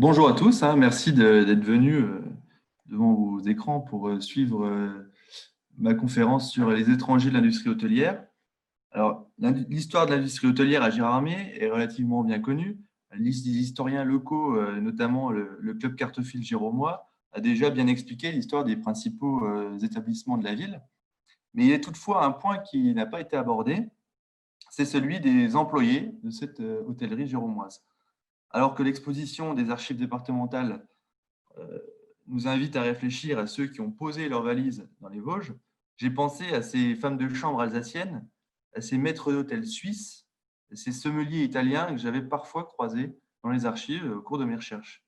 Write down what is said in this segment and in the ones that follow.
Bonjour à tous, hein, merci d'être venus devant vos écrans pour suivre ma conférence sur les étrangers de l'industrie hôtelière. Alors, l'histoire de l'industrie hôtelière à Gérardmer est relativement bien connue. Les historiens locaux, notamment le club cartophile géromois, a déjà bien expliqué l'histoire des principaux établissements de la ville. Mais il y a toutefois un point qui n'a pas été abordé, c'est celui des employés de cette hôtellerie géromoise. Alors que l'exposition des archives départementales euh, nous invite à réfléchir à ceux qui ont posé leurs valises dans les Vosges, j'ai pensé à ces femmes de chambre alsaciennes, à ces maîtres d'hôtel suisses, à ces sommeliers italiens que j'avais parfois croisés dans les archives au cours de mes recherches.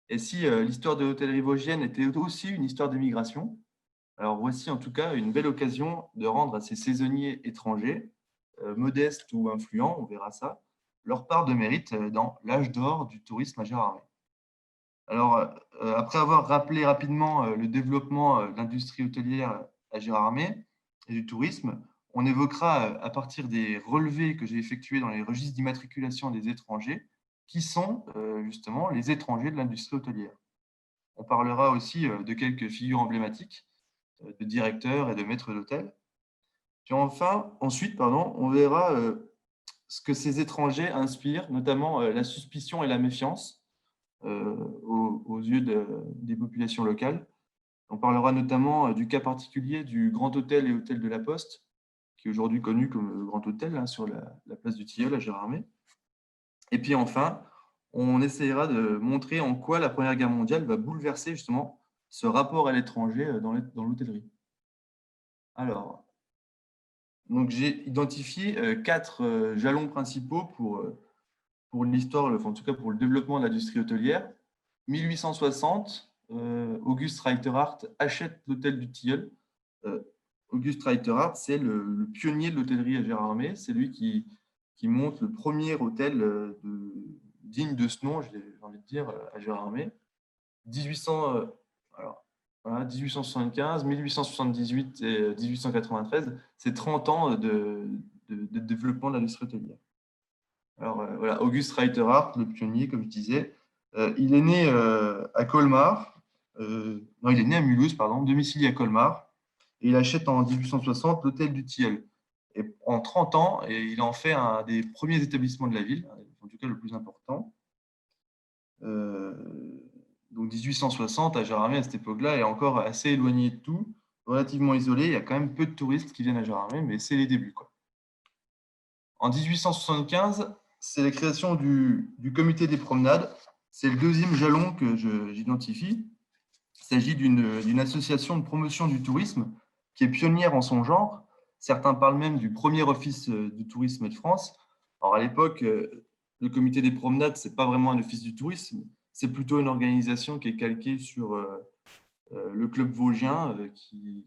Et si l'histoire de l'hôtellerie vosgienne était aussi une histoire d'immigration, alors voici en tout cas une belle occasion de rendre à ces saisonniers étrangers, modestes ou influents, on verra ça, leur part de mérite dans l'âge d'or du tourisme à Gérardmer. Alors, après avoir rappelé rapidement le développement de l'industrie hôtelière à Gérardmer et du tourisme, on évoquera à partir des relevés que j'ai effectués dans les registres d'immatriculation des étrangers, qui sont justement les étrangers de l'industrie hôtelière. On parlera aussi de quelques figures emblématiques de directeurs et de maîtres d'hôtel. Puis enfin, ensuite, pardon, on verra ce que ces étrangers inspirent, notamment la suspicion et la méfiance aux yeux des populations locales. On parlera notamment du cas particulier du Grand Hôtel et Hôtel de la Poste, qui est aujourd'hui connu comme le Grand Hôtel, hein, sur la place du Tilleul à Gérardmer. Et puis enfin, on essaiera de montrer en quoi la Première Guerre mondiale va bouleverser justement ce rapport à l'étranger dans l'hôtellerie. Alors, donc j'ai identifié quatre jalons principaux pour l'histoire, enfin, en tout cas pour le développement de l'industrie hôtelière. 1860, Auguste Reiterhardt achète l'hôtel du Tilleul. Euh, Auguste Reiterhardt, c'est le pionnier de l'hôtellerie à Gérardmer. C'est lui qui monte le premier hôtel digne de ce nom, j'ai envie de dire, à Gérardmer. 1800, alors, voilà, 1875, 1878 et 1893, c'est 30 ans de développement de l'industrie hôtelière. Alors voilà, Auguste Reiterhardt, le pionnier, comme je disais, il est né à Colmar, non, il est né à Mulhouse, pardon, domicilié à Colmar, et il achète en 1860 l'hôtel du Tilleul. Et en 30 ans, et il en fait un des premiers établissements de la ville, en tout cas le plus important. Euh, donc 1860 à Gérardmer à cette époque-là est encore assez éloigné de tout, relativement isolé. Il y a quand même peu de touristes qui viennent à Gérardmer, mais c'est les débuts, quoi. En 1875, c'est la création du comité des promenades. C'est le deuxième jalon que j'identifie. Il s'agit d'une association de promotion du tourisme qui est pionnière en son genre. Certains parlent même du premier office du tourisme de France. Alors à l'époque, le comité des promenades, ce n'est pas vraiment un office du tourisme, c'est plutôt une organisation qui est calquée sur le club vosgien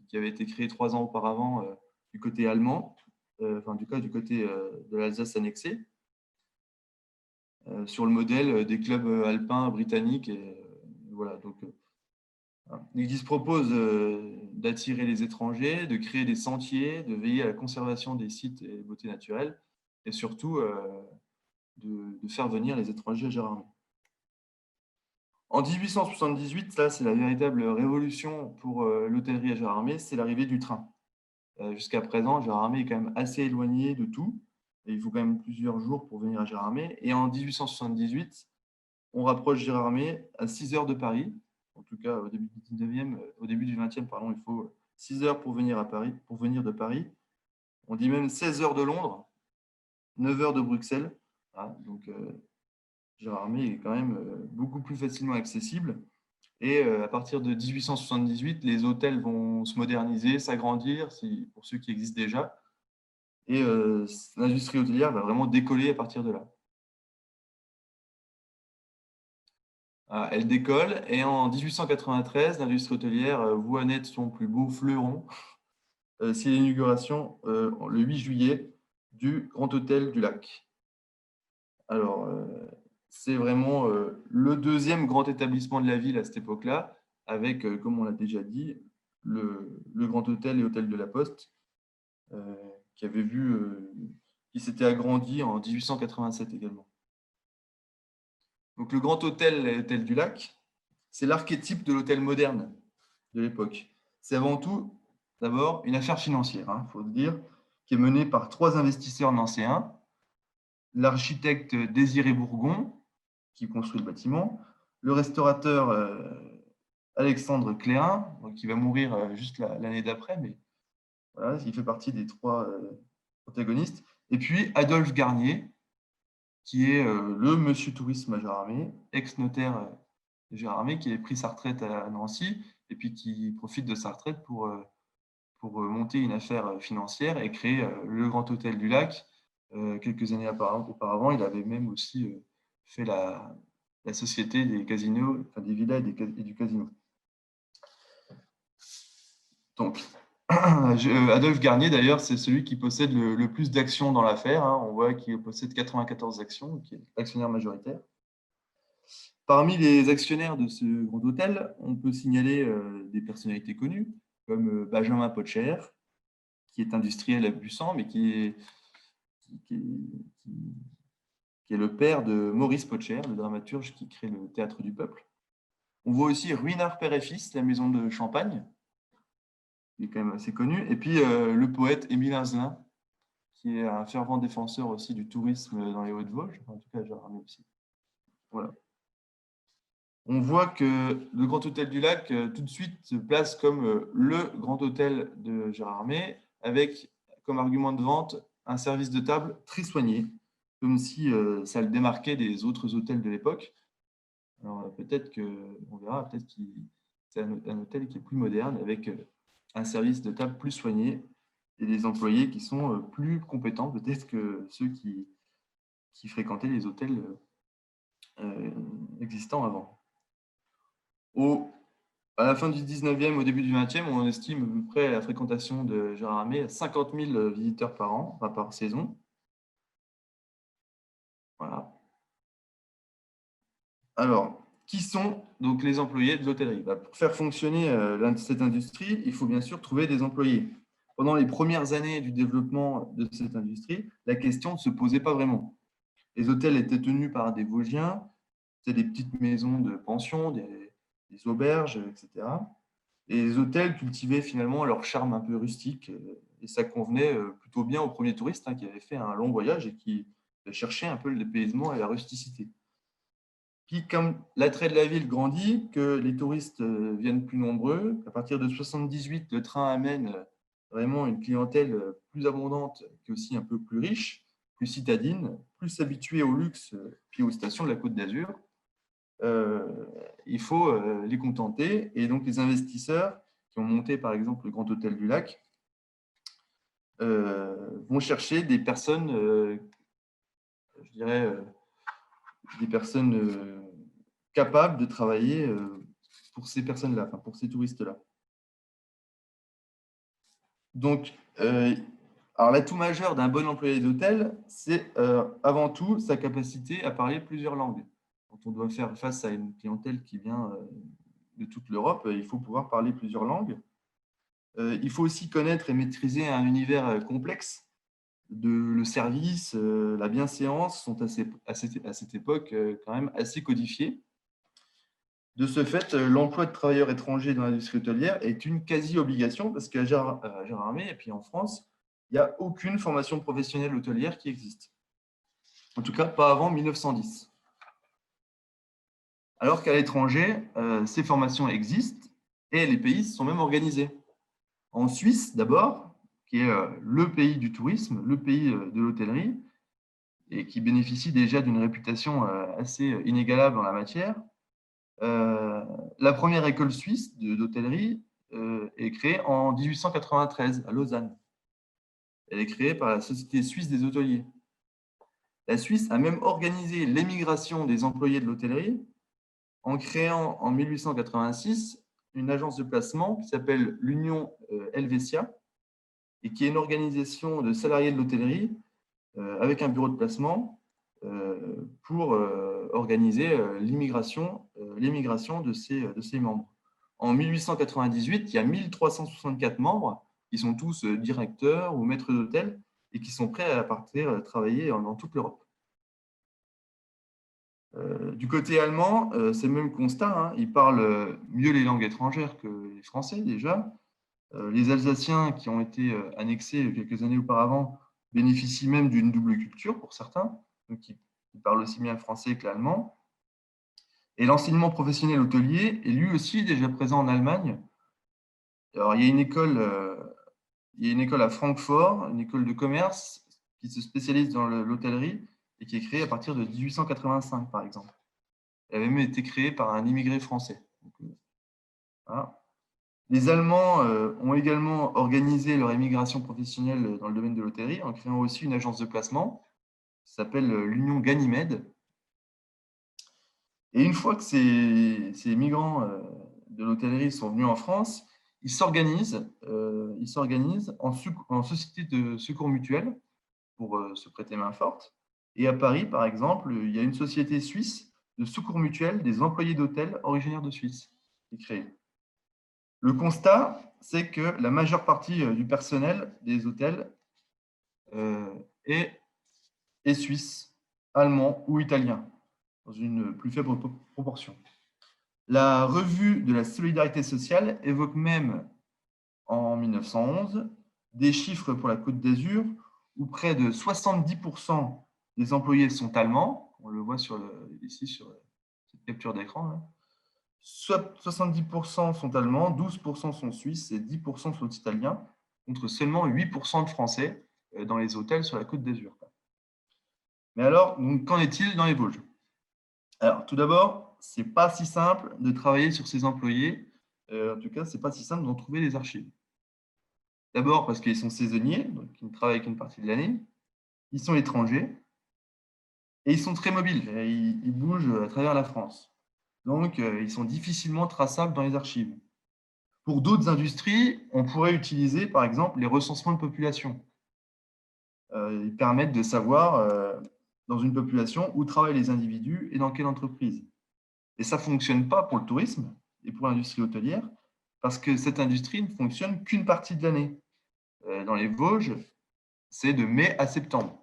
qui avait été créé 3 ans auparavant du côté allemand, enfin du côté de l'Alsace annexée, sur le modèle des clubs alpins britanniques. Et, voilà, donc, il se propose d'attirer les étrangers, de créer des sentiers, de veiller à la conservation des sites et beautés naturelles, et surtout de faire venir les étrangers à Gérardmer. En 1878, là, c'est la véritable révolution pour l'hôtellerie à Gérardmer, c'est l'arrivée du train. Jusqu'à présent, Gérardmer est quand même assez éloigné de tout. Et il faut quand même plusieurs jours pour venir à Gérardmer. Et en 1878, on rapproche Gérardmer à 6 heures de Paris. En tout cas, au début du 19e, au début du 20e, pardon, il faut 6 heures pour venir à Paris, pour venir de Paris. On dit même 16 heures de Londres, 9 heures de Bruxelles. Voilà, donc, Gérardmer est quand même beaucoup plus facilement accessible. Et à partir de 1878, les hôtels vont se moderniser, s'agrandir, pour ceux qui existent déjà. Et l'industrie hôtelière va vraiment décoller à partir de là. Elle décolle et en 1893, l'industrie hôtelière voit naître son plus beau fleuron. C'est l'inauguration le 8 juillet du Grand Hôtel du Lac. Alors, c'est vraiment le deuxième grand établissement de la ville à cette époque-là, avec, comme on l'a déjà dit, le Grand Hôtel et Hôtel de la Poste, euh, qui avait vu, qui s'était agrandi en 1887 également. Donc, le Grand Hôtel, l'hôtel du Lac, c'est l'archétype de l'hôtel moderne de l'époque. C'est avant tout, d'abord, une affaire financière, il faut le dire, qui est menée par 3 investisseurs nancéens. L'architecte Désiré Bourgon, qui construit le bâtiment, le restaurateur Alexandre Clérin, qui va mourir juste l'année d'après, mais voilà, il fait partie des 3 protagonistes. Et puis Adolphe Garnier, qui est le monsieur tourisme à Gérardmer, ex-notaire de Gérardmer, qui a pris sa retraite à Nancy et puis qui profite de sa retraite pour monter une affaire financière et créer le Grand Hôtel du Lac. Quelques années auparavant, il avait même aussi fait la société des casinos, enfin des villas et du casino. Donc, Adolphe Garnier, d'ailleurs, c'est celui qui possède le plus d'actions dans l'affaire. On voit qu'il possède 94 actions, qui est l'actionnaire majoritaire. Parmi les actionnaires de ce grand hôtel, on peut signaler des personnalités connues, comme Benjamin Potcher, qui est industriel à Busan, mais qui est le père de Maurice Potcher, le dramaturge qui crée le Théâtre du Peuple. On voit aussi Ruinart Père et Fils, la maison de Champagne, qui est quand même assez connu, et puis le poète Émile Inzelin, qui est un fervent défenseur aussi du tourisme dans les Hauts-de-Vosges, en tout cas à Gérardmer aussi. Voilà. On voit que le Grand Hôtel du Lac, tout de suite, se place comme le Grand Hôtel de Gérardmer, avec comme argument de vente un service de table très soigné, comme si ça le démarquait des autres hôtels de l'époque. Alors peut-être qu'on verra, peut-être que c'est un hôtel qui est plus moderne, avec un service de table plus soigné et des employés qui sont plus compétents peut-être que ceux qui fréquentaient les hôtels existants avant. À la fin du 19e, au début du 20e, on estime à peu près la fréquentation de Gérardmer à 50 000 visiteurs par an, enfin par saison. Voilà. Alors, qui sont donc les employés de l'hôtellerie? Pour faire fonctionner cette industrie, il faut bien sûr trouver des employés. Pendant les premières années du développement de cette industrie, la question ne se posait pas vraiment. Les hôtels étaient tenus par des Vosgiens, c'était des petites maisons de pension, des auberges, etc. Et les hôtels cultivaient finalement leur charme un peu rustique et ça convenait plutôt bien aux premiers touristes qui avaient fait un long voyage et qui cherchaient un peu le dépaysement et la rusticité. Puis, comme l'attrait de la ville grandit, que les touristes viennent plus nombreux, à partir de 78, le train amène vraiment une clientèle plus abondante, qui est aussi un peu plus riche, plus citadine, plus habituée au luxe, puis aux stations de la Côte d'Azur. Il faut les contenter. Et donc, les investisseurs qui ont monté, par exemple, le Grand Hôtel du Lac, vont chercher des personnes, je dirais, des personnes capables de travailler pour ces personnes-là, enfin, pour ces touristes-là. Donc, alors l'atout majeur d'un bon employé d'hôtel, c'est avant tout sa capacité à parler plusieurs langues. Quand on doit faire face à une clientèle qui vient de toute l'Europe, il faut pouvoir parler plusieurs langues. Il faut aussi connaître et maîtriser un univers complexe. Le service, la bienséance sont à cette époque quand même assez codifiés. De ce fait, l'emploi de travailleurs étrangers dans l'industrie hôtelière est une quasi-obligation parce qu'à Gérardmer et puis en France, il n'y a aucune formation professionnelle hôtelière qui existe. En tout cas, pas avant 1910. Alors qu'à l'étranger, ces formations existent et les pays sont même organisés. En Suisse, d'abord, qui est le pays du tourisme, le pays de l'hôtellerie, et qui bénéficie déjà d'une réputation assez inégalable en la matière, la première école suisse d'hôtellerie est créée en 1893 à Lausanne. Elle est créée par la Société suisse des hôteliers. La Suisse a même organisé l'émigration des employés de l'hôtellerie en créant en 1886 une agence de placement qui s'appelle l'Union Helvetia et qui est une organisation de salariés de l'hôtellerie avec un bureau de placement pour organiser l'émigration de ces membres. En 1898, il y a 1364 membres qui sont tous directeurs ou maîtres d'hôtel et qui sont prêts à partir travailler dans toute l'Europe. Du côté allemand, c'est le même constat, hein. Ils parlent mieux les langues étrangères que les Français déjà. Les Alsaciens qui ont été annexés quelques années auparavant bénéficient même d'une double culture pour certains, donc ils parlent aussi bien le français que l'allemand. Et l'enseignement professionnel hôtelier est lui aussi déjà présent en Allemagne. Alors, il y a une école à Francfort, une école de commerce qui se spécialise dans l'hôtellerie et qui est créée à partir de 1885, par exemple. Elle a même été créée par un immigré français. Donc, voilà. Les Allemands ont également organisé leur émigration professionnelle dans le domaine de l'hôtellerie en créant aussi une agence de placement qui s'appelle l'Union Ganymède. Et une fois que ces migrants de l'hôtellerie sont venus en France, ils s'organisent en société de secours mutuel pour se prêter main forte. Et à Paris, par exemple, il y a une société suisse de secours mutuel des employés d'hôtels originaires de Suisse qui est créée. Le constat, c'est que la majeure partie du personnel des hôtels est suisse, allemand ou italien, dans une plus faible proportion. La revue de la solidarité sociale évoque même en 1911 des chiffres pour la Côte d'Azur où près de 70% des employés sont allemands. On le voit ici sur cette capture d'écran. Hein. 70% sont allemands, 12% sont suisses et 10% sont italiens, contre seulement 8% de Français dans les hôtels sur la Côte d'Azur. Mais alors, qu'en est-il dans les Vosges? Alors, tout d'abord, ce n'est pas si simple de travailler sur ces employés. En tout cas, ce n'est pas si simple d'en trouver les archives. D'abord parce qu'ils sont saisonniers, donc ils ne travaillent qu'une partie de l'année. Ils sont étrangers et ils sont très mobiles. Ils bougent à travers la France. Donc, ils sont difficilement traçables dans les archives. Pour d'autres industries, on pourrait utiliser, par exemple, les recensements de population. Ils permettent de savoir, dans une population, où travaillent les individus et dans quelle entreprise. Et ça ne fonctionne pas pour le tourisme et pour l'industrie hôtelière, parce que cette industrie ne fonctionne qu'une partie de l'année. Dans les Vosges, c'est de mai à septembre.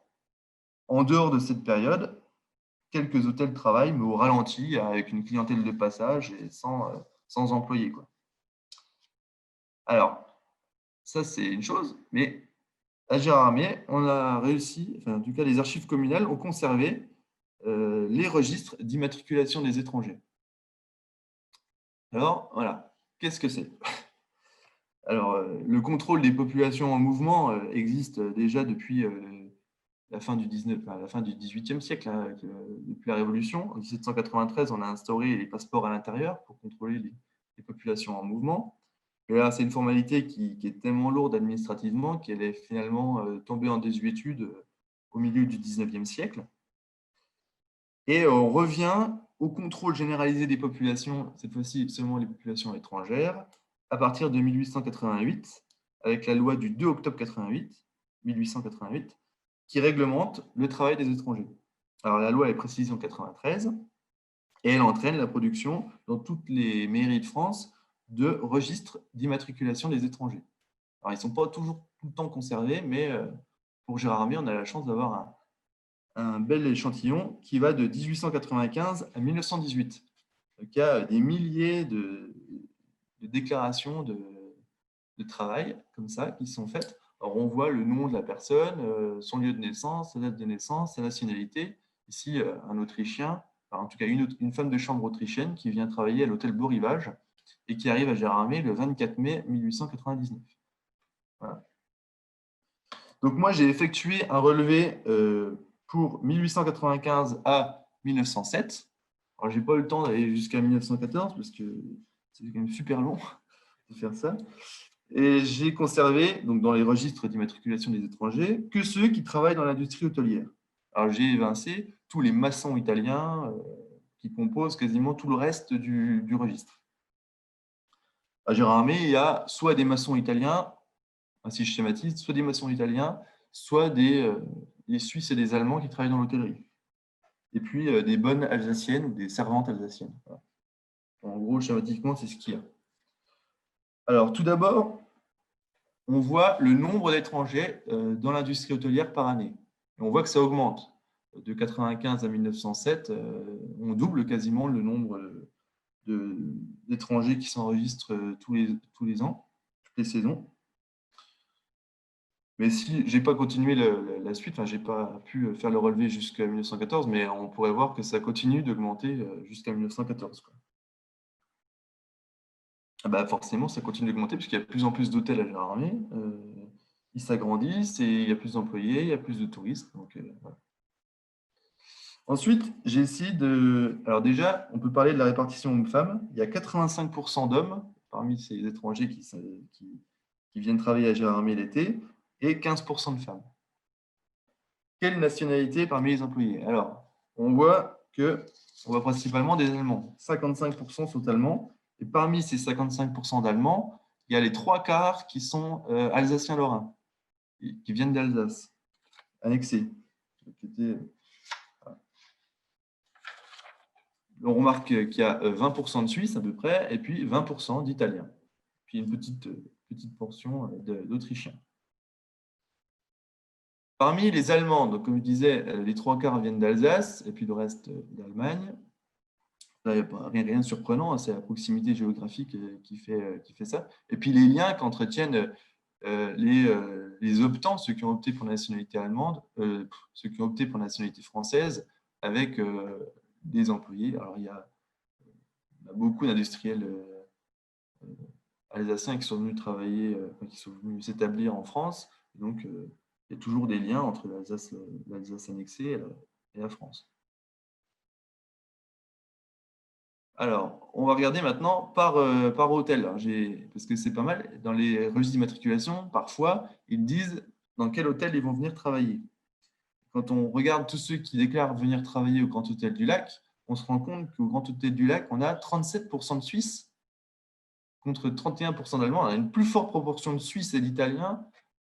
En dehors de cette période, quelques hôtels travaillent, mais au ralenti, avec une clientèle de passage et sans employés, quoi. Alors, ça, c'est une chose, mais à Gérardmer, on a réussi, enfin, en tout cas, les archives communales ont conservé les registres d'immatriculation des étrangers. Alors, voilà, qu'est-ce que c'est? Alors, le contrôle des populations en mouvement existe déjà depuis la fin du 18e siècle, hein, depuis la Révolution. En 1793, on a instauré les passeports à l'intérieur pour contrôler les populations en mouvement. Et là, c'est une formalité qui est tellement lourde administrativement qu'elle est finalement tombée en désuétude au milieu du 19e siècle. Et on revient au contrôle généralisé des populations, cette fois-ci seulement les populations étrangères, à partir de 1888, avec la loi du 2 octobre 1888, qui réglemente le travail des étrangers. Alors, la loi est précisée en 93 et elle entraîne la production dans toutes les mairies de France de registres d'immatriculation des étrangers. Alors, ils ne sont pas toujours tout le temps conservés, mais pour Gérardmer, on a la chance d'avoir un bel échantillon qui va de 1895 à 1918. Donc, il y a des milliers de déclarations de travail comme ça qui sont faites. Alors, on voit le nom de la personne, son lieu de naissance, sa date de naissance, sa nationalité. Ici, un Autrichien, enfin, en tout cas une femme de chambre autrichienne qui vient travailler à l'hôtel Beau Rivage et qui arrive à Gérardmer le 24 mai 1899. Voilà. Donc moi, j'ai effectué un relevé pour 1895 à 1907. Alors, je n'ai pas eu le temps d'aller jusqu'à 1914 parce que c'est quand même super long de faire ça. Et j'ai conservé, donc dans les registres d'immatriculation des étrangers, que ceux qui travaillent dans l'industrie hôtelière. Alors, j'ai évincé tous les maçons italiens qui composent quasiment tout le reste du registre. À Gérardmer, il y a soit des maçons italiens, ainsi je schématise, soit des maçons italiens, soit des Suisses et des Allemands qui travaillent dans l'hôtellerie. Et puis des bonnes alsaciennes ou des servantes alsaciennes. Voilà. En gros, schématiquement, c'est ce qu'il y a. Alors, tout d'abord, on voit le nombre d'étrangers dans l'industrie hôtelière par année. Et on voit que ça augmente. de 95 à 1907, on double quasiment le nombre d'étrangers qui s'enregistrent tous les ans, toutes les saisons. Mais si j'ai pas continué la suite, enfin, j'ai pas pu faire le relevé jusqu'à 1914, mais on pourrait voir que ça continue d'augmenter jusqu'à 1914, quoi. Ah bah forcément, ça continue d'augmenter puisqu'il y a de plus en plus d'hôtels à Gérardmer. Ils s'agrandissent et il y a plus d'employés, il y a plus de touristes. Donc, voilà. Ensuite, j'ai essayé de… Alors déjà, on peut parler de la répartition hommes-femmes. Il y a 85% d'hommes parmi ces étrangers qui viennent travailler à Gérardmer l'été et 15% de femmes. Quelle nationalité parmi les employés? Alors, on voit principalement des Allemands. 55% sont allemands. Et parmi ces 55% d'Allemands, il y a les 3/4 qui sont alsaciens-lorrains, qui viennent d'Alsace, annexés. On remarque qu'il y a 20% de Suisses à peu près, et puis 20% d'Italiens. Puis une petite portion d'Autrichiens. Parmi les Allemands, donc comme je disais, les 3/4 viennent d'Alsace, et puis le reste d'Allemagne. Là, il n'y a rien de surprenant, c'est la proximité géographique qui fait ça. Et puis les liens qu'entretiennent les optants, ceux qui ont opté pour la nationalité allemande, ceux qui ont opté pour la nationalité française, avec des employés. Alors, il y a beaucoup d'industriels alsaciens qui sont venus travailler, qui sont venus s'établir en France. Donc, il y a toujours des liens entre l'Alsace annexée et la France. Alors, on va regarder maintenant par hôtel, parce que c'est pas mal. Dans les registres d'immatriculation, parfois, ils disent dans quel hôtel ils vont venir travailler. Quand on regarde tous ceux qui déclarent venir travailler au Grand Hôtel du Lac, on se rend compte qu'au Grand Hôtel du Lac, on a 37% de Suisses contre 31% d'Allemands. On a une plus forte proportion de Suisses et d'Italiens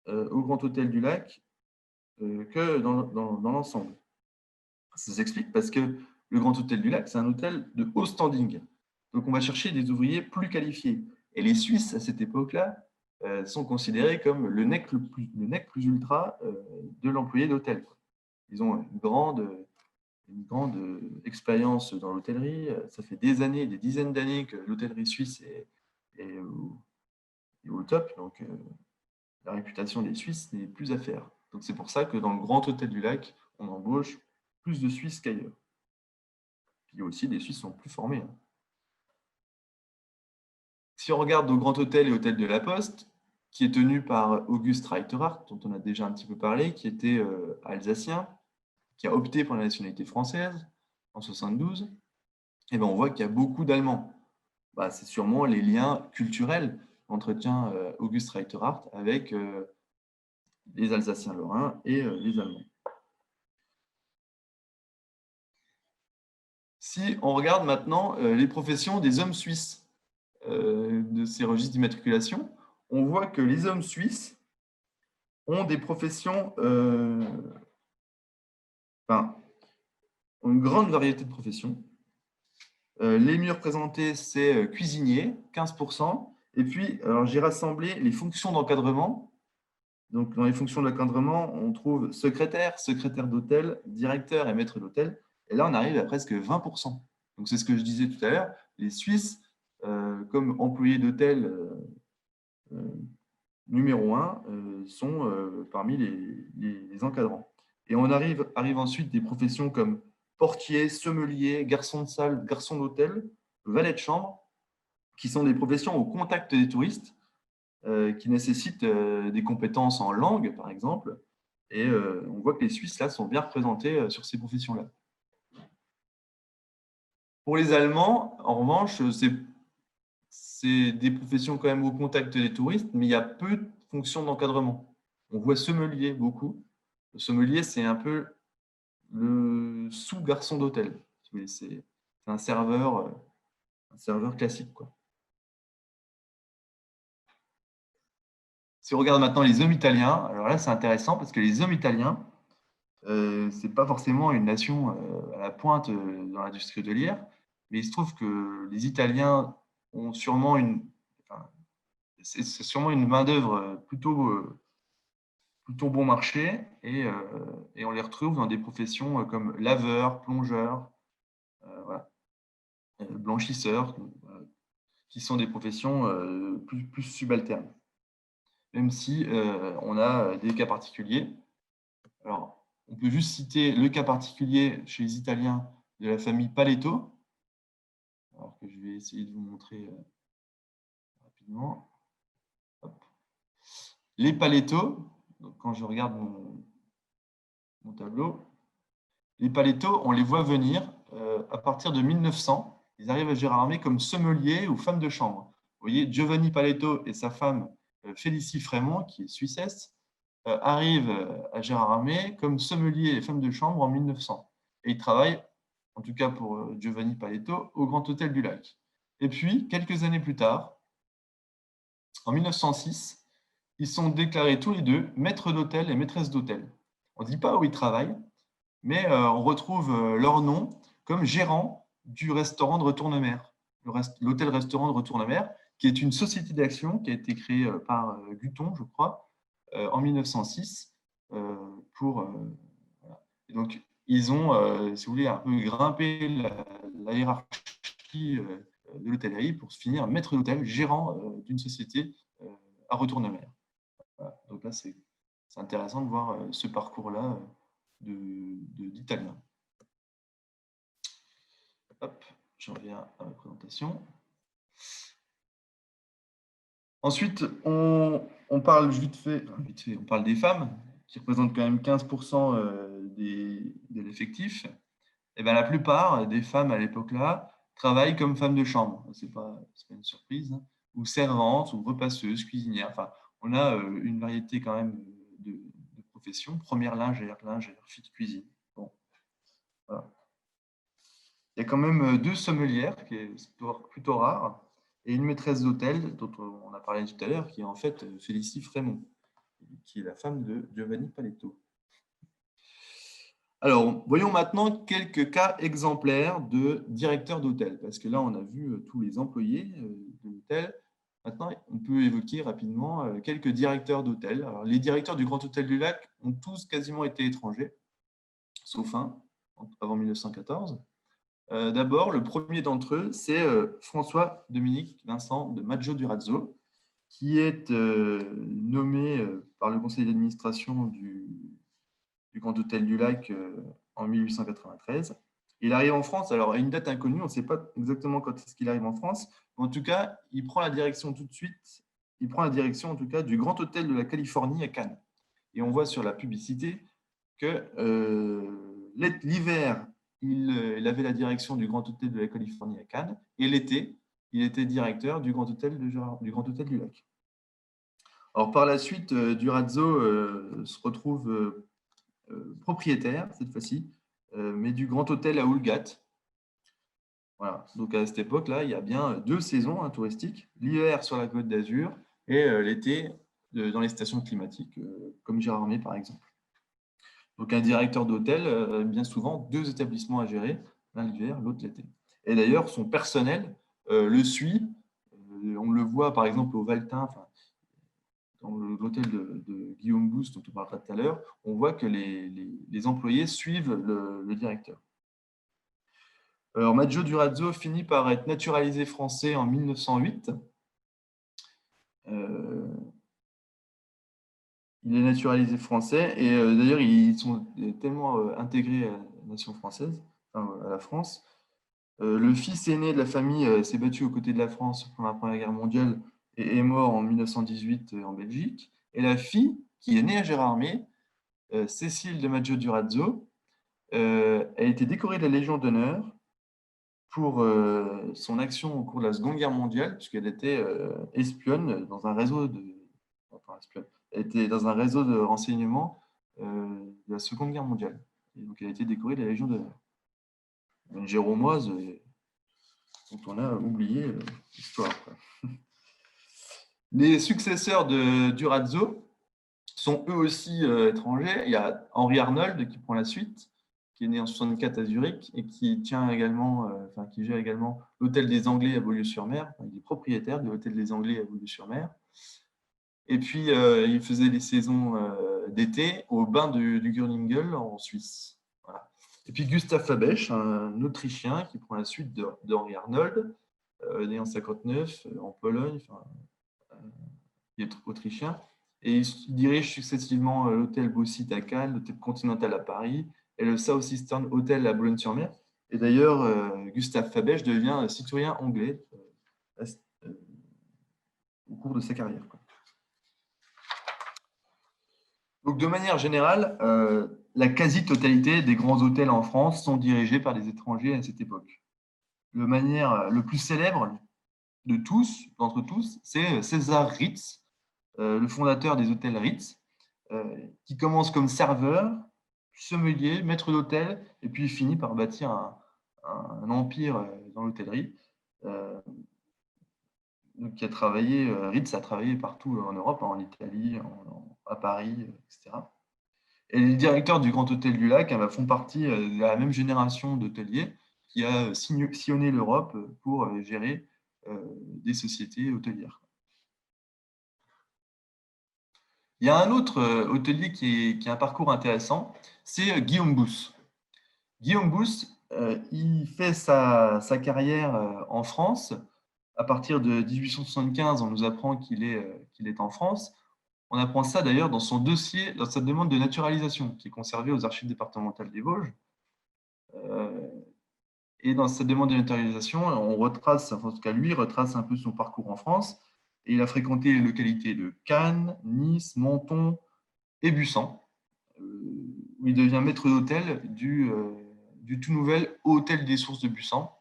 au Grand Hôtel du Lac que dans l'ensemble. Ça s'explique parce que le Grand Hôtel du Lac, c'est un hôtel de haut standing. Donc, on va chercher des ouvriers plus qualifiés. Et les Suisses, à cette époque-là, sont considérés comme le nec plus ultra de l'employé d'hôtel. Ils ont une grande expérience dans l'hôtellerie. Ça fait des années, des dizaines d'années que l'hôtellerie suisse est au top. Donc, la réputation des Suisses n'est plus à faire. Donc, c'est pour ça que dans le Grand Hôtel du Lac, on embauche plus de Suisses qu'ailleurs. Puis aussi, des Suisses sont plus formés. Si on regarde au Grand Hôtel et Hôtel de la Poste, qui est tenu par Auguste Reiterhardt, dont on a déjà un petit peu parlé, qui était alsacien, qui a opté pour la nationalité française en 1972, et ben on voit qu'il y a beaucoup d'Allemands. Bah, c'est sûrement les liens culturels qu'entretient Auguste Reiterhardt avec les Alsaciens lorrains et les Allemands. Si on regarde maintenant les professions des hommes suisses de ces registres d'immatriculation, on voit que les hommes suisses ont des professions, ont une grande variété de professions. Les mieux représentés, c'est cuisinier, 15%. Et puis, j'ai rassemblé les fonctions d'encadrement. Donc, dans les fonctions d'encadrement, on trouve secrétaire d'hôtel, directeur et maître d'hôtel. Et là, on arrive à presque 20%. Donc, c'est ce que je disais tout à l'heure. Les Suisses, comme employés d'hôtel numéro 1, sont parmi les encadrants. Et on arrive ensuite des professions comme portier, sommelier, garçon de salle, garçon d'hôtel, valet de chambre, qui sont des professions au contact des touristes, qui nécessitent des compétences en langue, par exemple. Et on voit que les Suisses, là, sont bien représentés sur ces professions-là. Pour les Allemands, en revanche, c'est des professions quand même au contact des touristes, mais il y a peu de fonctions d'encadrement. On voit sommelier beaucoup. Le sommelier, c'est un peu le sous-garçon d'hôtel. C'est un serveur classique, quoi. Si on regarde maintenant les hommes italiens, alors là, c'est intéressant parce que les hommes italiens, ce n'est pas forcément une nation à la pointe dans l'industrie hôtelière, mais il se trouve que les Italiens ont sûrement c'est sûrement une main-d'œuvre plutôt plutôt bon marché et on les retrouve dans des professions comme laveur, plongeur, voilà, blanchisseur, qui sont des professions plus subalternes, même si on a des cas particuliers. Alors, on peut juste citer le cas particulier chez les Italiens de la famille Paletto, alors que je vais essayer de vous montrer rapidement. Hop. Les Paletto, donc quand je regarde mon tableau, les Paletto, on les voit venir à partir de 1900. Ils arrivent à Gérardmer comme sommeliers ou femmes de chambre. Vous voyez, Giovanni Paletto et sa femme Félicie Frémont, qui est suissesse, arrivent à Gérardmer comme sommeliers et femmes de chambre en 1900. Et ils travaillent, en tout cas pour Giovanni Paletto, au Grand Hôtel du Lac. Et puis, quelques années plus tard, en 1906, ils sont déclarés tous les deux maîtres d'hôtel et maîtresses d'hôtel. On ne dit pas où ils travaillent, mais on retrouve leur nom comme gérant du restaurant de Retourne-Mer, l'hôtel-restaurant de Retourne-Mer, qui est une société d'action qui a été créée par Guton, je crois, en 1906. Voilà. Et donc, ils ont, si vous voulez, un peu grimpé la hiérarchie de l'hôtellerie pour se finir maître d'hôtel, gérant d'une société à Retourne-Mer. Voilà. Donc là, c'est intéressant de voir ce parcours-là d'Italien. Hop, je reviens à ma présentation. Ensuite, on parle vite fait, on parle des femmes, qui représentent quand même 15% de l'effectif. Et bien, la plupart des femmes à l'époque-là travaillent comme femmes de chambre. Ce n'est pas une surprise. Hein. Ou servantes, ou repasseuses, cuisinières. Enfin, on a une variété quand même de professions. Première lingère, fille de cuisine. Bon, voilà. Il y a quand même deux sommelières, qui est plutôt rare, et une maîtresse d'hôtel, dont on a parlé tout à l'heure, qui est en fait Félicie Frémont, qui est la femme de Giovanni Paletto. Alors, voyons maintenant quelques cas exemplaires de directeurs d'hôtel, parce que là, on a vu tous les employés de l'hôtel. Maintenant, on peut évoquer rapidement quelques directeurs d'hôtel. Alors, les directeurs du Grand Hôtel du Lac ont tous quasiment été étrangers, sauf un, avant 1914. D'abord, le premier d'entre eux, c'est François-Dominique Vincent de Maggio Durazzo, qui est nommé par le conseil d'administration du Grand Hôtel du Lac en 1893. Il arrive en France, alors à une date inconnue, on ne sait pas exactement quand est-ce qu'il arrive en France, mais en tout cas, il prend la direction tout de suite, il prend la direction en tout cas du Grand Hôtel de la Californie à Cannes. Et on voit sur la publicité que l'hiver, il avait la direction du Grand Hôtel de la Californie à Cannes, et l'été, il était directeur du Grand Hôtel du Lac. Alors par la suite, Durazzo se retrouve propriétaire, cette fois-ci, mais du Grand Hôtel à Oulgat. Voilà. Donc à cette époque-là, il y a bien deux saisons touristiques, l'hiver sur la Côte d'Azur et l'été dans les stations climatiques, comme Gérardmer par exemple. Donc un directeur d'hôtel, bien souvent, deux établissements à gérer, l'un l'hiver, l'autre l'été. Et d'ailleurs, son personnel le suit. On le voit par exemple au Valtin, dans l'hôtel de Guillaume Bousse, dont on parlera tout à l'heure, on voit que les employés suivent le directeur. Alors, Maggio Durazzo finit par être naturalisé français en 1908. Il est naturalisé français et d'ailleurs, ils sont tellement intégrés à la nation française, enfin, à la France. Le fils aîné de la famille s'est battu aux côtés de la France pendant la Première Guerre mondiale et est mort en 1918 en Belgique. Et la fille, qui est née à Gérardmer, Cécile de Maggio Durazzo, a été décorée de la Légion d'honneur pour son action au cours de la Seconde Guerre mondiale, puisqu'elle était espionne dans un réseau elle était dans un réseau de renseignement de la Seconde Guerre mondiale. Et donc, elle a été décorée de la Légion d'honneur. Une Géromoise dont on a oublié l'histoire. Les successeurs de Durazzo sont eux aussi étrangers. Il y a Henri Arnold qui prend la suite, qui est né en 64 à Zurich et qui tient également, qui gère également l'hôtel des Anglais à Beaulieu-sur-Mer. Il est propriétaire de l'hôtel des Anglais à Beaulieu-sur-Mer. Et puis, il faisait les saisons d'été au bain du Gürningel en Suisse. Voilà. Et puis, Gustave Fabech, un Autrichien qui prend la suite d'Henri Arnold, né en 59 en Pologne, enfin, il est autrichien. Et il dirige successivement l'hôtel Beau Site à Cannes, l'hôtel Continental à Paris et le South Eastern Hotel à Boulogne-sur-Mer. Et d'ailleurs, Gustave Fabech devient citoyen anglais euh, au cours de sa carrière, quoi. Donc, de manière générale, la quasi-totalité des grands hôtels en France sont dirigés par des étrangers à cette époque. Le plus célèbre de tous, d'entre tous, c'est César Ritz, le fondateur des hôtels Ritz, qui commence comme serveur, sommelier, maître d'hôtel, et puis finit par bâtir un empire dans l'hôtellerie. Donc, Ritz a travaillé partout en Europe, en Italie, à Paris, etc. Et les directeurs du Grand Hôtel du Lac font partie de la même génération d'hôteliers qui a sillonné l'Europe pour gérer des sociétés hôtelières. Il y a un autre hôtelier qui a un parcours intéressant, c'est Guillaume Bousse. Guillaume Bousse, il fait sa carrière en France. À partir de 1875, on nous apprend qu'il est en France. On apprend ça d'ailleurs dans son dossier, dans sa demande de naturalisation, qui est conservée aux archives départementales des Vosges. Et dans sa demande de naturalisation, on retrace, enfin, en tout cas lui, retrace un peu son parcours en France. Et il a fréquenté les localités de Cannes, Nice, Menton et Bussan, où il devient maître d'hôtel du tout nouvel Hôtel des Sources de Bussan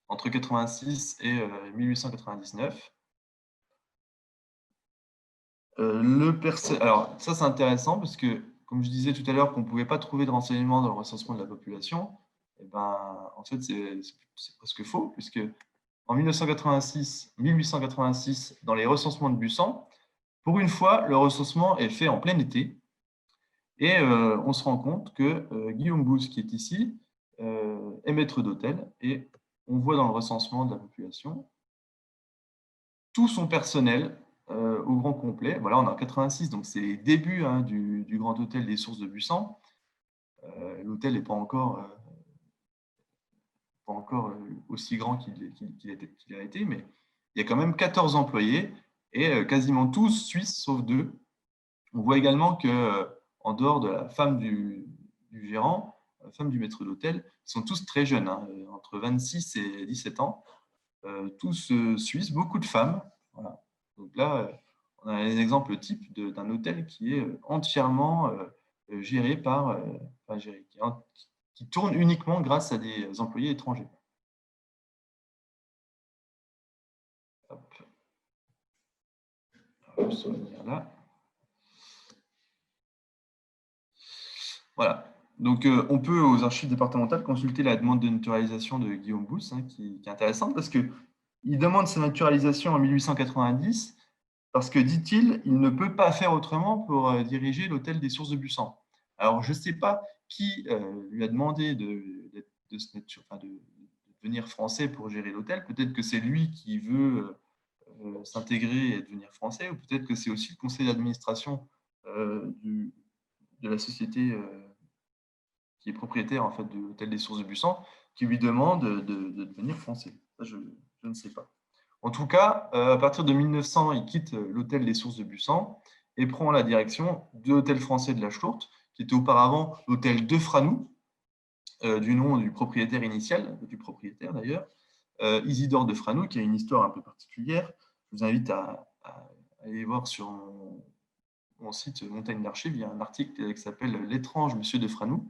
entre 86 et 1899. Alors, ça, c'est intéressant parce que, comme je disais tout à l'heure, qu'on ne pouvait pas trouver de renseignements dans le recensement de la population, et ben, en fait, c'est presque faux, puisque en 1886, dans les recensements de Bussan, pour une fois, le recensement est fait en plein été, et on se rend compte que Guillaume Bousse, qui est ici, est maître d'hôtel, et on voit dans le recensement de la population tout son personnel au grand complet. Voilà, on est en 86, donc c'est les débuts du Grand Hôtel des Sources de Bussan. L'hôtel n'est pas encore aussi grand qu'il a été, mais il y a quand même 14 employés et quasiment tous suisses, sauf deux. On voit également que, en dehors de la femme du gérant, la femme du maître d'hôtel, ils sont tous très jeunes, entre 26 et 17 ans, tous suisses, beaucoup de femmes. Voilà. Donc là, on a un exemple type d'un hôtel qui est entièrement géré qui tourne uniquement grâce à des employés étrangers. Hop. On va se revenir là. Voilà. Donc, on peut, aux archives départementales, consulter la demande de naturalisation de Guillaume Bousse, qui est intéressante parce qu'il demande sa naturalisation en 1890 parce que, dit-il, il ne peut pas faire autrement pour diriger l'hôtel des Sources de Bussan. Alors, je ne sais pas qui lui a demandé de devenir français pour gérer l'hôtel. Peut-être que c'est lui qui veut s'intégrer et devenir français, ou peut-être que c'est aussi le conseil d'administration de la société qui est propriétaire en fait, de l'hôtel des Sources de Bussan, qui lui demande de devenir français. Ça, je ne sais pas. En tout cas, à partir de 1900, il quitte l'hôtel des Sources de Bussan et prend la direction de l'hôtel français de la Schlourte, qui était auparavant l'hôtel de Franou, du nom du propriétaire initial, du propriétaire d'ailleurs, Isidore de Franou, qui a une histoire un peu particulière. Je vous invite à aller voir sur mon site Montagne d'Archives, il y a un article qui s'appelle « L'étrange Monsieur de Franou »,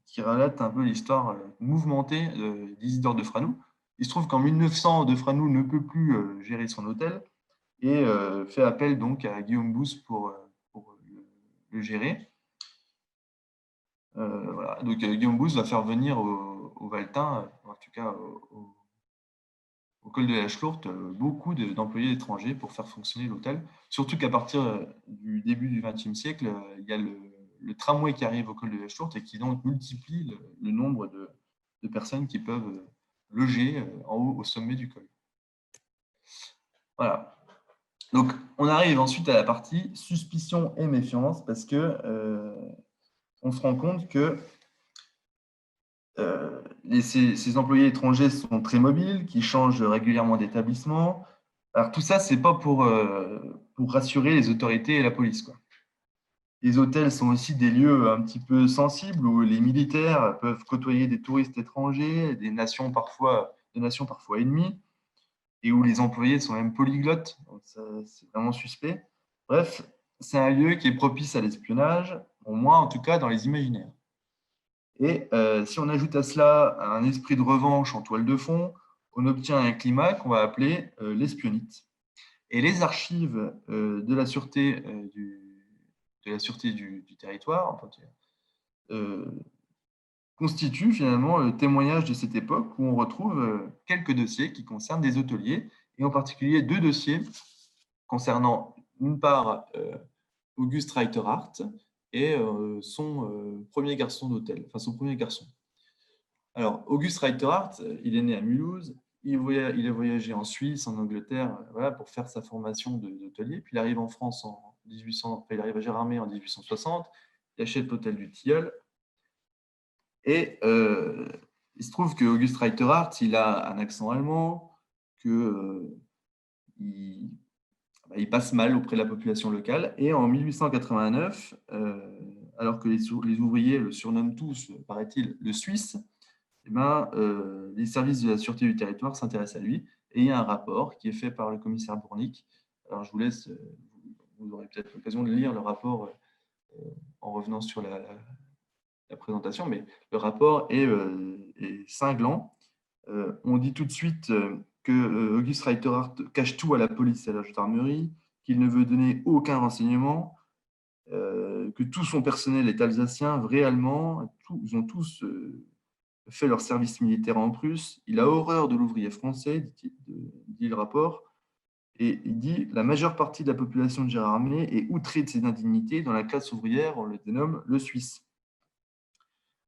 qui relate un peu l'histoire mouvementée d'Isidore de Franou. Il se trouve qu'en 1900, de Franou ne peut plus gérer son hôtel et fait appel donc à Guillaume Bousse pour le gérer. Voilà. Donc Guillaume Bousse va faire venir au Valtin, en tout cas au col de la Schlourte, beaucoup d'employés étrangers pour faire fonctionner l'hôtel. Surtout qu'à partir du début du XXe siècle, il y a le tramway qui arrive au col de la Schlourte et qui donc multiplie le nombre de personnes qui peuvent loger en haut au sommet du col. Voilà. Donc, on arrive ensuite à la partie suspicion et méfiance parce que on se rend compte que ces employés étrangers sont très mobiles, qui changent régulièrement d'établissement. Alors, tout ça, c'est pas pour rassurer les autorités et la police, quoi. Les hôtels sont aussi des lieux un petit peu sensibles où les militaires peuvent côtoyer des touristes étrangers, de nations parfois ennemies, et où les employés sont même polyglottes. Donc ça, c'est vraiment suspect. Bref, c'est un lieu qui est propice à l'espionnage, au moins en tout cas dans les imaginaires. Et si on ajoute à cela un esprit de revanche en toile de fond, on obtient un climat qu'on va appeler l'espionnite. Et les archives de la sûreté, du territoire enfin, euh, constituent finalement le témoignage de cette époque où on retrouve quelques dossiers qui concernent des hôteliers, et en particulier deux dossiers concernant d'une part Auguste Reiterhardt et son premier garçon d'hôtel, enfin son premier garçon. Alors, Auguste Reiterhardt, il est né à Mulhouse, il a voyagé en Suisse, en Angleterre, voilà, pour faire sa formation d'hôtelier. Puis il arrive en France en 1800, enfin, il arrive à Gérardmer en 1860, il achète l'hôtel du Tilleul. Et il se trouve que Auguste Reiterhardt, il a un accent allemand, que il passe mal auprès de la population locale. Et en 1889, alors que les ouvriers le surnomment tous, paraît-il, le Suisse, eh ben, les services de la sûreté du territoire s'intéressent à lui. Et il y a un rapport qui est fait par le commissaire Bournic. Alors je vous laisse, vous aurez peut-être l'occasion de lire le rapport en revenant sur la présentation, mais le rapport est cinglant. On dit tout de suite que Auguste Reiterhardt cache tout à la police et à la gendarmerie, qu'il ne veut donner aucun renseignement, que tout son personnel est alsacien, vrai allemand, ils ont tous fait leur service militaire en Prusse. Il a horreur de l'ouvrier français, dit le rapport, et il dit la majeure partie de la population de Gérardmer est outrée de ses indignités. Dans la classe ouvrière, on le dénomme le Suisse.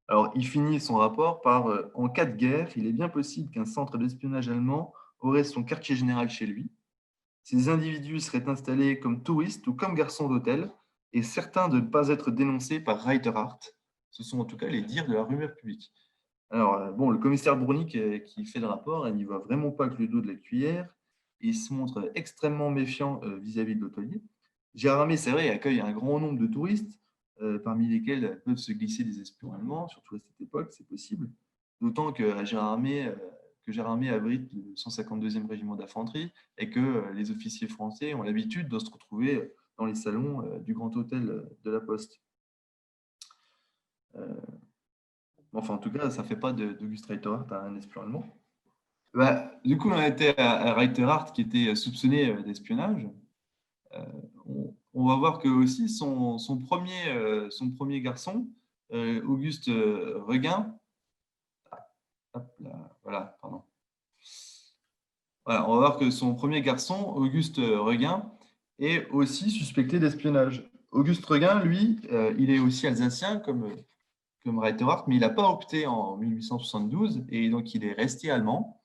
Alors, il finit son rapport par en cas de guerre, il est bien possible qu'un centre d'espionnage allemand aurait son quartier général chez lui. Ces individus seraient installés comme touristes ou comme garçons d'hôtel et certains de ne pas être dénoncés par Reiterhardt. Ce sont en tout cas les dires de la rumeur publique. Alors, bon, le commissaire Bournic qui fait le rapport, il n'y voit vraiment pas que le dos de la cuillère. Il se montre extrêmement méfiant vis-à-vis de l'hôtelier. Gérardmer, c'est vrai, accueille un grand nombre de touristes, parmi lesquels peuvent se glisser des espions allemands, surtout à cette époque, c'est possible. D'autant que Gérardmer abrite le 152e régiment d'infanterie et que les officiers français ont l'habitude de se retrouver dans les salons du grand hôtel de la Poste. Enfin, en tout cas, ça ne fait pas d'Auguste Reiterhardt un espion allemand. Bah, du coup, on a été à Reiterhardt qui était soupçonné d'espionnage. On va voir que aussi son premier garçon, Auguste Reguin, hop là, voilà, pardon. Voilà, on va voir que son premier garçon, Auguste Reguin, est aussi suspecté d'espionnage. Auguste Reguin, lui, il est aussi alsacien comme Reiterhardt, mais il n'a pas opté en 1872 et donc il est resté allemand.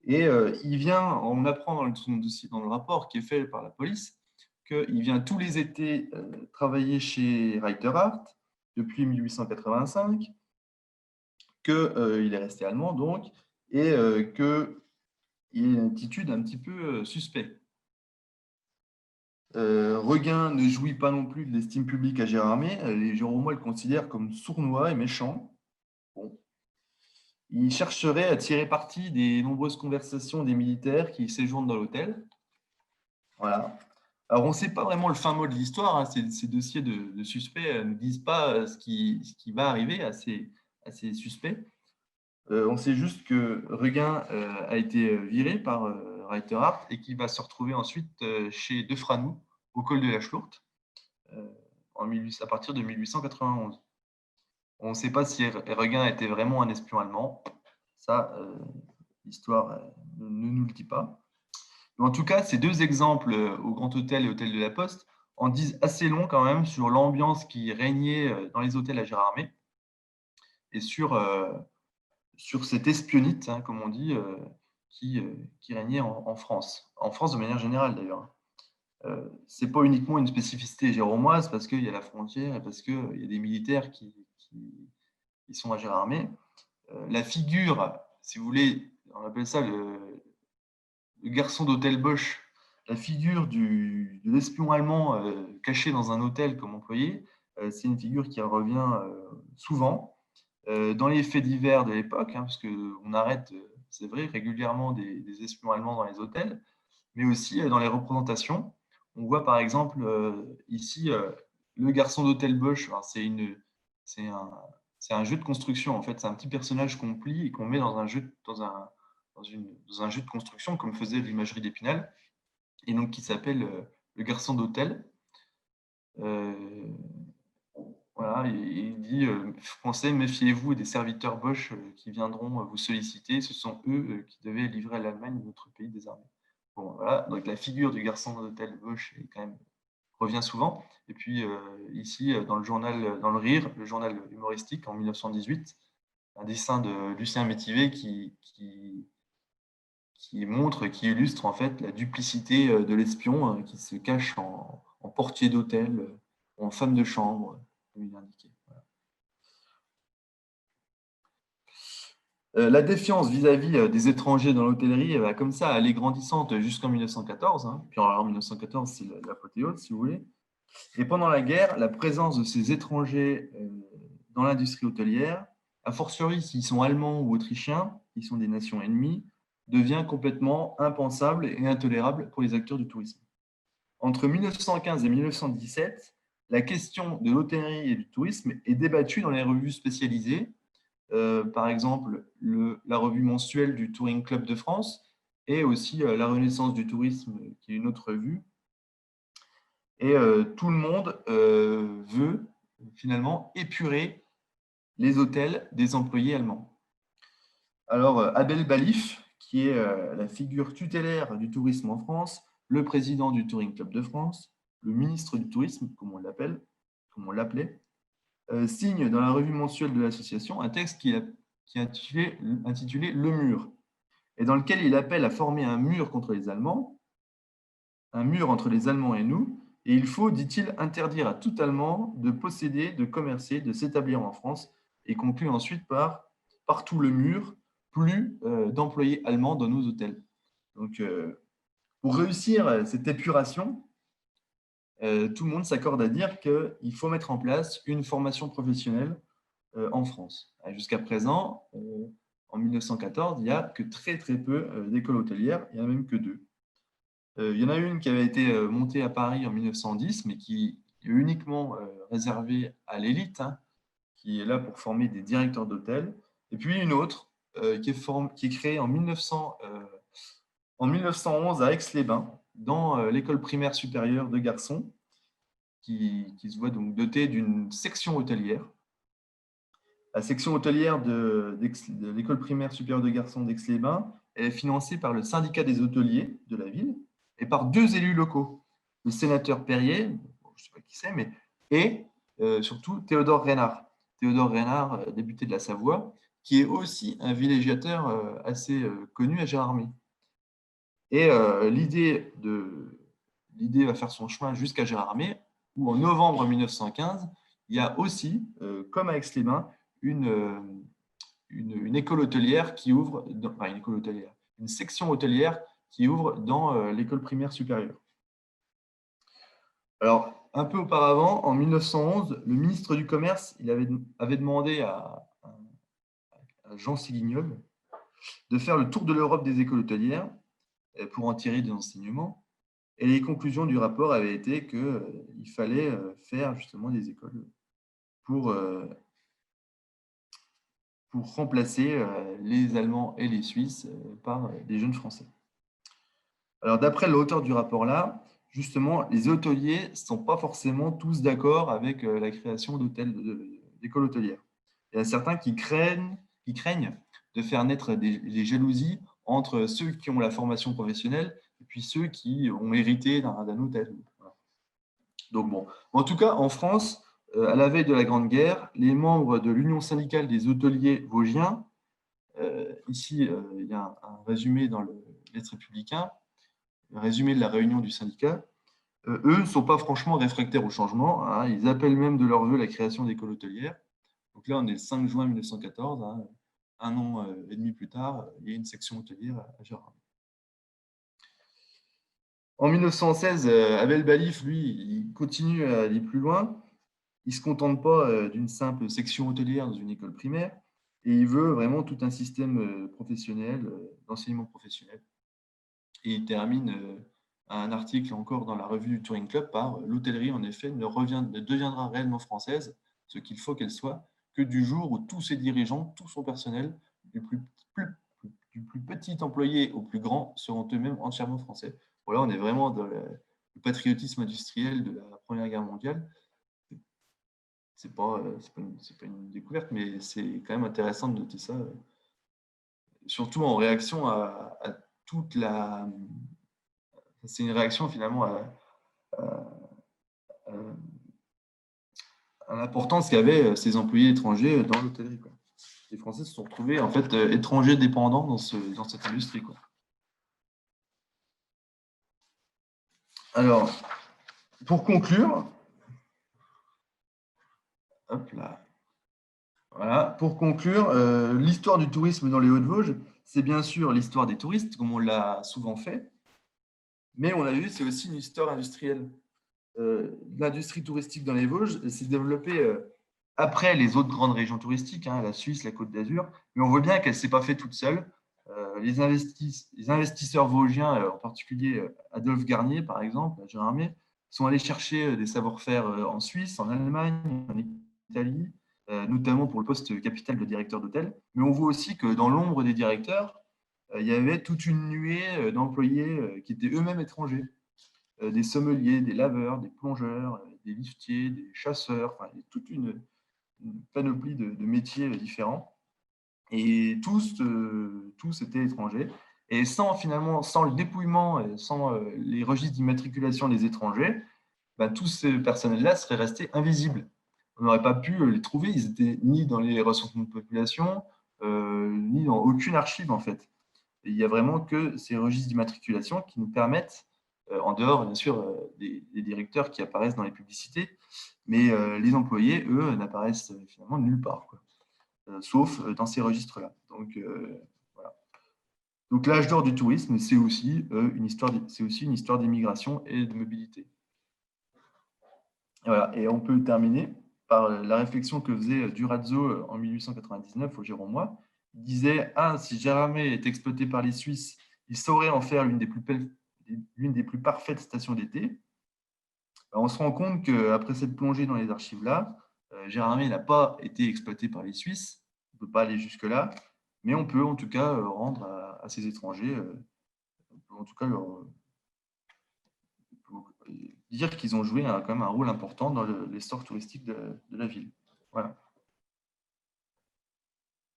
Et on apprend dans son dossier, dans le rapport qui est fait par la police, qu'il vient tous les étés travailler chez Reiterhardt depuis 1885, qu'il est resté allemand donc, et qu'il a une attitude un petit peu suspecte. Reguin ne jouit pas non plus de l'estime publique à Gérardmer. Les Géromois le considèrent comme sournois et méchant. Bon. Il chercherait à tirer parti des nombreuses conversations des militaires qui séjournent dans l'hôtel. Voilà. Alors, on ne sait pas vraiment le fin mot de l'histoire. Hein. Ces dossiers de suspects ne disent pas ce qui va arriver à ces suspects. On sait juste que Reguin a été viré par Reiterhardt et qu'il va se retrouver ensuite chez Defranoux, au col de la Schlourte, à partir de 1891. On ne sait pas si Reguin était vraiment un espion allemand. Ça, l'histoire ne nous le dit pas. Mais en tout cas, ces deux exemples au Grand Hôtel et Hôtel de la Poste en disent assez long quand même sur l'ambiance qui régnait dans les hôtels à Gérardmer et sur cette espionnite, comme on dit, qui régnait en France. En France de manière générale d'ailleurs. Ce n'est pas uniquement une spécificité géromoise parce qu'il y a la frontière et parce qu'il y a des militaires qui sont à Gérardmer. La figure, si vous voulez, on appelle ça le garçon d'hôtel Bosch, la figure de l'espion allemand caché dans un hôtel comme employé, c'est une figure qui revient souvent dans les faits divers de l'époque, hein, parce qu'on arrête, c'est vrai, régulièrement des espions allemands dans les hôtels, mais aussi dans les représentations. On voit par exemple ici le garçon d'hôtel Bosch. C'est un, c'est un jeu de construction en fait. C'est un petit personnage qu'on plie et qu'on met dans un jeu, dans un jeu de construction comme faisait l'imagerie d'Épinal et donc qui s'appelle le garçon d'hôtel. Euh, voilà, il dit Français, méfiez-vous des serviteurs Bosch qui viendront vous solliciter. Ce sont eux qui devaient livrer à l'Allemagne notre pays désarmé. Bon, voilà, donc la figure du garçon d'hôtel Bosch est quand même, revient souvent. Et puis ici, dans le journal, dans le Rire, le journal humoristique en 1918, un dessin de Lucien Métivier qui montre, qui illustre en fait la duplicité de l'espion qui se cache en portier d'hôtel, en femme de chambre, comme il est indiqué. Voilà. La défiance vis-à-vis des étrangers dans l'hôtellerie va comme ça aller grandissante jusqu'en 1914. Hein. Puis en 1914, c'est l'apothéose, si vous voulez. Et pendant la guerre, la présence de ces étrangers dans l'industrie hôtelière, a fortiori s'ils sont allemands ou autrichiens, qui sont des nations ennemies, devient complètement impensable et intolérable pour les acteurs du tourisme. Entre 1915 et 1917, la question de l'hôtellerie et du tourisme est débattue dans les revues spécialisées, par exemple la revue mensuelle du Touring Club de France et aussi la Renaissance du tourisme, qui est une autre revue. Et tout le monde veut finalement épurer les hôtels des employés allemands. Alors, Abel Balif, qui est la figure tutélaire du tourisme en France, le président du Touring Club de France, le ministre du Tourisme, comme on l'appelait, signe dans la revue mensuelle de l'association un texte qui est intitulé Le Mur, et dans lequel il appelle à former un mur contre les Allemands, un mur entre les Allemands et nous, et il faut, dit-il, interdire à tout Allemand de posséder, de commercer, de s'établir en France, et conclut ensuite par partout le mur, plus d'employés allemands dans nos hôtels. Donc, pour réussir cette épuration, tout le monde s'accorde à dire qu'il faut mettre en place une formation professionnelle en France. Jusqu'à présent, en 1914, il n'y a que très très peu d'écoles hôtelières, il n'y en a même que deux. Il y en a une qui avait été montée à Paris en 1910, mais qui est uniquement réservée à l'élite, hein, qui est là pour former des directeurs d'hôtel. Et puis une autre qui est créée en 1911 à Aix-les-Bains, dans l'école primaire supérieure de garçons, qui se voit donc dotée d'une section hôtelière. La section hôtelière de l'école primaire supérieure de garçons d'Aix-les-Bains est financée par le syndicat des hôteliers de la ville et par deux élus locaux, le sénateur Perrier, je ne sais pas qui c'est, mais et surtout Théodore Reynard. Théodore Reynard, député de la Savoie, qui est aussi un villégiateur assez connu à Gérardmer. Et l'idée va faire son chemin jusqu'à Gérardmer, où en novembre 1915, il y a aussi, comme à Aix-les-Bains, une école hôtelière qui ouvre, enfin une école hôtelière, une section hôtelière qui ouvre dans l'école primaire supérieure. Alors, un peu auparavant, en 1911, le ministre du Commerce avait demandé à Jean Siguignol de faire le tour de l'Europe des écoles hôtelières pour en tirer des enseignements. Et les conclusions du rapport avaient été qu'il fallait faire justement des écoles pour remplacer les Allemands et les Suisses par des jeunes Français. Alors, d'après l'auteur du rapport-là, justement, les hôteliers ne sont pas forcément tous d'accord avec la création d'écoles hôtelières. Il y a certains qui craignent de faire naître des jalousies entre ceux qui ont la formation professionnelle et puis ceux qui ont hérité d'un hôtel. Donc bon, en tout cas, en France, à la veille de la Grande Guerre, les membres de l'Union syndicale des hôteliers vosgiens, ici, il y a un résumé dans l'Est républicain, un résumé de la réunion du syndicat, eux ne sont pas franchement réfractaires au changement, hein. Ils appellent même de leur vœu la création d'écoles hôtelières. Donc là, on est le 5 juin 1914, hein. Un an et demi plus tard, il y a une section hôtelière à Gérardmer. En 1916, Abel Balif, lui, il continue à aller plus loin. Il ne se contente pas d'une simple section hôtelière dans une école primaire, et il veut vraiment tout un système professionnel, d'enseignement professionnel. Et il termine un article encore dans la revue du Touring Club par l'hôtellerie, en effet, ne deviendra réellement française, ce qu'il faut qu'elle soit, que du jour où tous ses dirigeants, tout son personnel, du plus petit employé au plus grand, seront eux-mêmes entièrement français. Voilà, on est vraiment dans le patriotisme industriel de la Première Guerre mondiale. C'est pas une découverte, mais c'est quand même intéressant de noter ça, surtout en réaction à toute la. C'est une réaction finalement à l'importance qu'avaient ces employés étrangers dans l'hôtellerie. Les Français se sont retrouvés en fait étrangers dépendants dans cette industrie, quoi. Alors, pour conclure, hop là. Voilà. Pour conclure, l'histoire du tourisme dans les Hauts-de-Vosges, c'est bien sûr l'histoire des touristes, comme on l'a souvent fait, mais on l'a vu, c'est aussi une histoire industrielle. L'industrie touristique dans les Vosges s'est développée après les autres grandes régions touristiques, hein, la Suisse, la Côte d'Azur, mais on voit bien qu'elle ne s'est pas faite toute seule. Les investisseurs vosgiens, en particulier Adolphe Garnier, par exemple, à Gérardmer, sont allés chercher des savoir-faire en Suisse, en Allemagne, en Italie, notamment pour le poste capital de directeur d'hôtel. Mais on voit aussi que dans l'ombre des directeurs, il y avait toute une nuée d'employés qui étaient eux-mêmes étrangers. Des sommeliers, des laveurs, des plongeurs, des liftiers, des chasseurs, enfin, toute une panoplie de métiers différents. Et tous étaient étrangers. Et sans le dépouillement, sans les registres d'immatriculation des étrangers, bah, tous ces personnels-là seraient restés invisibles. On n'aurait pas pu les trouver. Ils étaient ni dans les recensements de population, ni dans aucune archive, en fait. Et il n'y a vraiment que ces registres d'immatriculation qui nous permettent, en dehors, bien sûr, des directeurs qui apparaissent dans les publicités, mais les employés, eux, n'apparaissent finalement nulle part, quoi. Sauf dans ces registres-là. Donc, voilà. Donc l'âge d'or du tourisme, c'est aussi une histoire d'immigration et de mobilité. Et voilà. Et on peut terminer par la réflexion que faisait Durazzo en 1899 au Géromois. Il disait: ah, si Gérardmer est exploité par les Suisses, il saurait en faire l'une des plus parfaites stations d'été. On se rend compte qu'après cette plongée dans les archives-là, Gérardmer n'a pas été exploité par les Suisses. On ne peut pas aller jusque-là, mais on peut en tout cas rendre à ces étrangers, en tout cas dire qu'ils ont joué quand même un rôle important dans l'essor touristique de la ville. Voilà.